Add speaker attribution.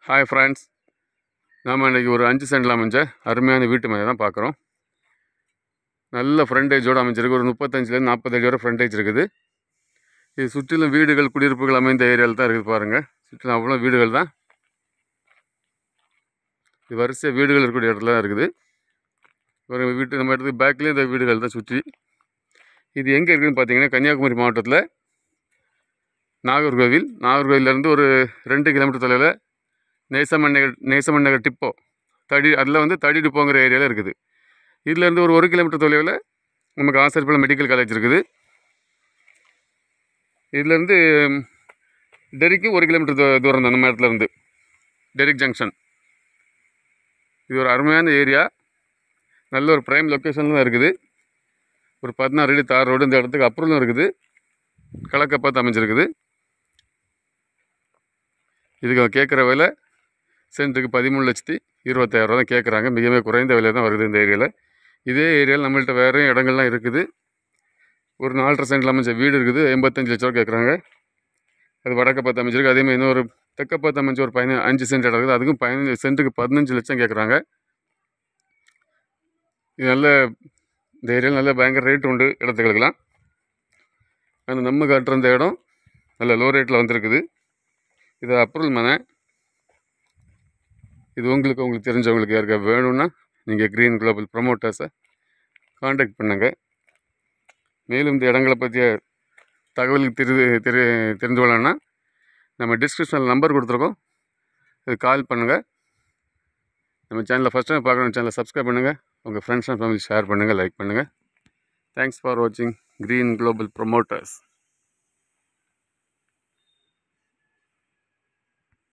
Speaker 1: Hi friends, நாம் இன்றைக்கி ஒரு 5 சென்டில் அமைஞ்ச அருமையான வீட்டு மனை தான் பார்க்குறோம். நல்ல ஃப்ரண்டேஜோடு அமைஞ்சிருக்கு. ஒரு 35லேருந்து 40 அடி வரை ஃப்ரண்டேஜ் இருக்குது. இது சுற்றிலும் வீடுகள், குடியிருப்புகள் அமைந்த ஏரியாவில் தான் இருக்குது. பாருங்கள், சுற்றிலும் அவ்வளோ வீடுகள் தான். இது வரிசையாக வீடுகள் இருக்கக்கூடிய இடத்துல தான் இருக்குது. ஒரு வீட்டு நம்ம இடத்துக்கு பேக்லேயும் இந்த வீடுகள் தான் சுற்றி. இது எங்கே இருக்குதுன்னு பார்த்தீங்கன்னா, கன்னியாகுமரி மாவட்டத்தில் நாகர்கோவிலேருந்து ஒரு 2 கிலோமீட்டர் தொலைவில் நேசமன் நகர் டிப்போ அதில் தடி டிப்போங்கிற ஏரியாவில் இருக்குது. இதுலேருந்து ஒரு 1 கிலோமீட்டர் தொலைவில் நமக்கு ஆசரிப்பள்ளம் மெடிக்கல் காலேஜ் இருக்குது. இதுலேருந்து டெரிக்கு 1 கிலோமீட்டர் தூரம் தான் நம்ம இடத்துலேருந்து, டெரிக் ஜங்ஷன். இது ஒரு அருமையான ஏரியா, நல்ல ஒரு ப்ரைம் லொக்கேஷனில் தான் இருக்குது. ஒரு 16 அடி தார் ரோடு இந்த இடத்துக்கு அப்ரூவலும் இருக்குது. கிழக்க பார்த்து அமைஞ்சிருக்குது. இதுக்கு கேட்குற விலை சென்ட்டுக்கு 13,20,000 தான் கேட்குறாங்க. மிக குறைந்த விலை தான் வருது இந்த ஏரியாவில். இதே ஏரியாவில் நம்மள்கிட்ட வேறு இடங்கள்லாம் இருக்குது. ஒரு 4.5 சென்டில் அமைஞ்ச வீடு இருக்குது. 85 லட்ச ரூபா கேட்குறாங்க. அது வடக்க பார்த்து அமைஞ்சிருக்கு. அதேமாதிரி இன்னொரு தெற்க பார்த்து அமைஞ்ச ஒரு 5 சென்ட் இடம் இருக்குது. அதுக்கும் 15 சென்ட்டுக்கு 15 லட்சம் கேட்குறாங்க. இது இந்த ஏரியாவில் நல்ல பயங்கர ரேட் உண்டு இடத்துகளுக்கெல்லாம். ஆனால் நம்ம காட்டுற இந்த இடம் நல்ல லோ ரேட்டில் வந்திருக்குது. இது அப்ரூவல் மனை. இது உங்களுக்கு தெரிஞ்சவங்களுக்கு யாருக்கா வேணும்னா நீங்கள் க்ரீன் குளோபல் ப்ரமோட்டர்ஸை காண்டாக்ட் பண்ணுங்கள். மேலும் இந்த இடங்களை பற்றிய தகவலுக்கு தெரிந்து கொள்ளணும்னா நம்ம டிஸ்கிரிப்ஷனில் நம்பர் கொடுத்துருக்கோம், அது கால் பண்ணுங்கள். நம்ம சேனலில் ஃபஸ்ட் டைம் பார்க்கணும், சேனலை சப்ஸ்கிரைப் பண்ணுங்கள். உங்கள் ஃப்ரெண்ட்ஸ் அண்ட் ஃபேமிலி ஷேர் பண்ணுங்கள், லைக் பண்ணுங்கள். தேங்க்ஸ் ஃபார் வாட்சிங் க்ரீன் குளோபல் ப்ரமோட்டர்ஸ்.